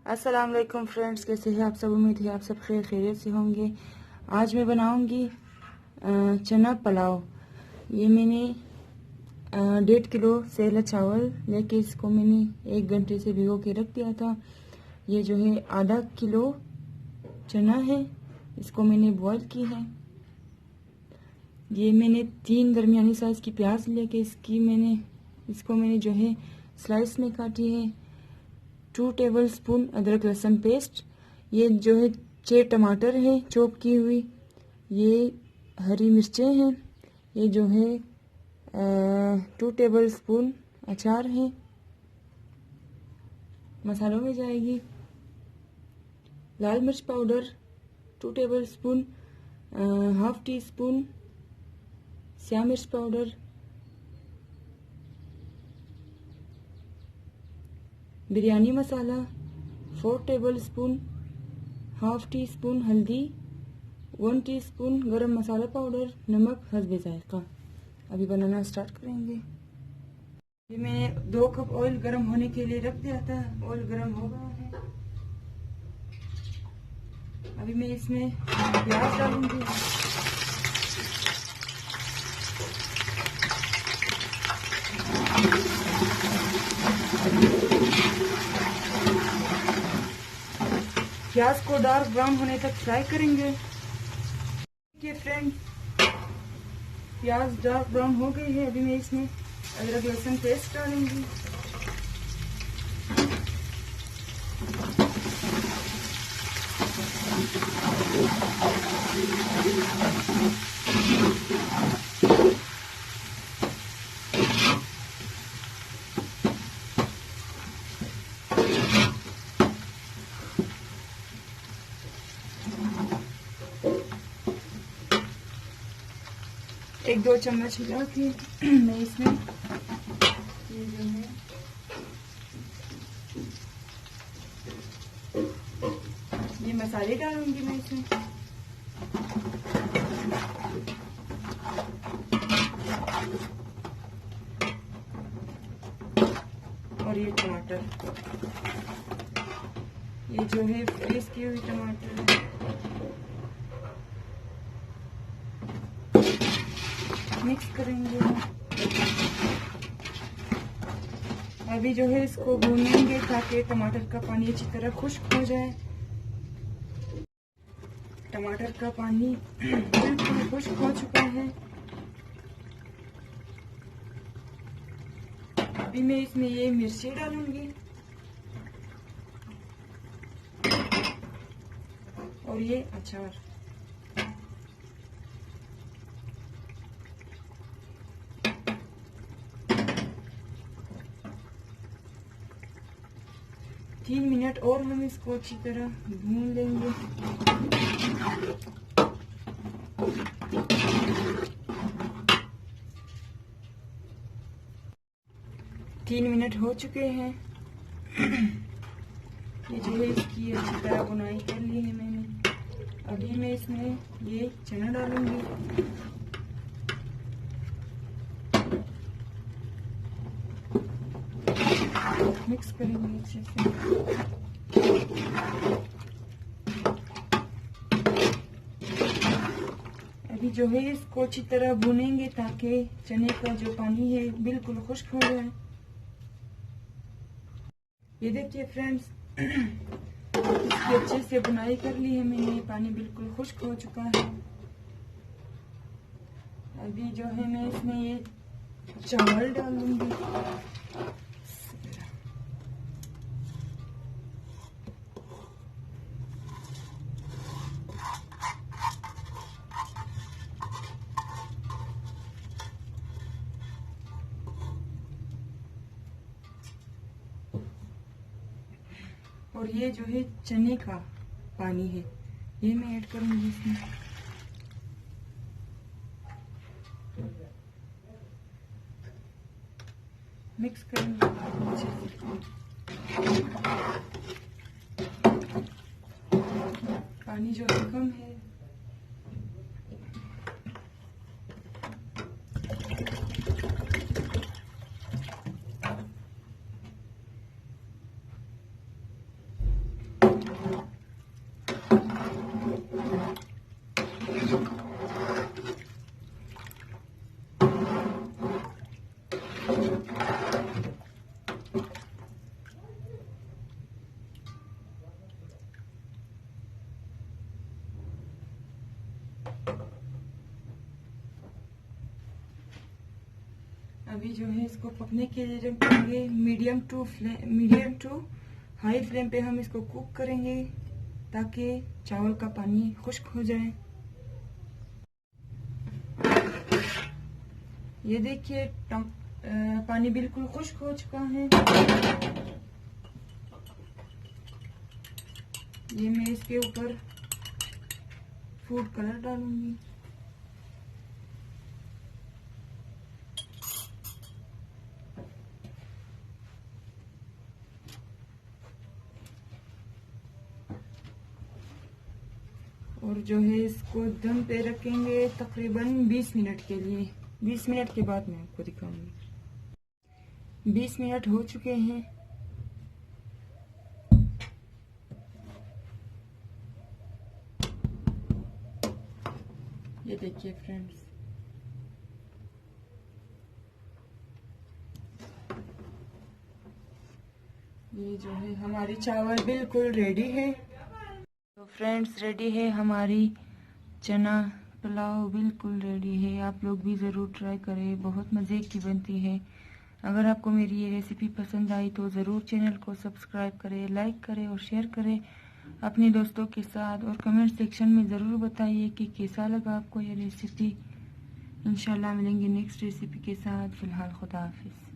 अस्सलाम वालेकुम फ्रेंड्स, कैसे हैं आप सब। उम्मीद है आप सब खैरियत से होंगे। आज मैं बनाऊंगी चना पुलाव। ये मैंने 1.5 किलो सेला चावल लेके इसको मैंने 1 घंटे से भिगो के रख दिया था। ये जो है आधा किलो चना है, इसको मैंने बॉईल की है। ये मैंने 3 दरमियानी साइज की प्याज लेके इसको मैंने जो है स्लाइस में काटी है। 2 टेबलस्पून अदरक लहसुन पेस्ट। ये जो है 6 टमाटर है चॉप की हुई। ये हरी मिर्चें हैं। ये जो है 2 टेबलस्पून अचार है। मसालों में जाएगी लाल मिर्च powder 2 tablespoon, half tea spoon स्या मिर्च पाउडर, बिरयानी मसाला 4 टेबलस्पून, हाफ टी स्पून हल्दी, 1 टीस्पून गरम मसाला पाउडर, नमक हस्बे जायका। अभी बनाना स्टार्ट करेंगे। ये मैंने 2 कप ऑयल गरम होने के लिए रख दिया था। ऑयल गरम हो गया है। अभी मैं इसमें प्याज डालूंगी। प्याज को डार्क ब्राउन होने तक फ्राई करेंगे। देखिए फ्रेंड, प्याज डार्क ब्राउन हो गई है। अभी मैं इसमें अदरक लहसुन पेस्ट डालूंगी। एक 2 चम्मच हिला के मैं इसमें ये जो है ये मसाले डालूंगी मैं इसमें। और ये टमाटर, ये जो है फ्रीज की हुई टमाटर है। मिक्स करेंगे। अभी जो है इसको भूनेंगे ताकि टमाटर का पानी अच्छी तरह खुश्क हो जाए। टमाटर का पानी बिल्कुल खुश्क हो चुका है। अभी मैं इसमें ये मिर्ची डालूंगी और ये अचार। तीन मिनट और हम इसको अच्छी तरह भून लेंगे। तीन मिनट हो चुके हैं। ये जो है इसकी अच्छी तरह बुनाई कर ली है मैंने। अभी मैं इसमें ये चना डालूंगी। मिक्स करेंगे अच्छे से। अभी जो है इसको अच्छी तरह भूनेंगे ताकि चने का जो पानी है बिल्कुल खुश्क हो जाए। ये देखिए फ्रेंड्स, इसकी अच्छे से बुनाई कर ली है मैंने। पानी बिल्कुल खुश्क हो चुका है। अभी जो है मैं इसमें ये चावल डाल दूंगी। और ये जो है चने का पानी है, ये मैं ऐड करूंगी इसमें। मिक्स करेंगे अच्छे से। पानी जो है कम है। अभी जो है इसको पकने के लिए रखेंगे। मीडियम टू हाई फ्लेम पे हम इसको कुक करेंगे ताकि चावल का पानी खुश्क हो जाए। ये देखिए पानी बिल्कुल खुश्क हो चुका है। ये मैं इसके ऊपर फूड कलर डालूंगी। और जो है इसको दम पे रखेंगे तकरीबन 20 मिनट के लिए। 20 मिनट के बाद मैं आपको दिखाऊंगी। 20 मिनट हो चुके हैं। ये देखिए फ्रेंड्स, ये जो है हमारी चावल बिल्कुल रेडी है। तो फ्रेंड्स रेडी है हमारी चना पुलाव, बिल्कुल रेडी है। आप लोग भी ज़रूर ट्राई करें, बहुत मज़े की बनती है। अगर आपको मेरी ये रेसिपी पसंद आई तो ज़रूर चैनल को सब्सक्राइब करें, लाइक करें और शेयर करें अपने दोस्तों के साथ। और कमेंट सेक्शन में ज़रूर बताइए कि कैसा लगा आपको ये रेसिपी। इंशाल्लाह मिलेंगे नेक्स्ट रेसिपी के साथ। फ़िलहाल खुदा हाफिज़।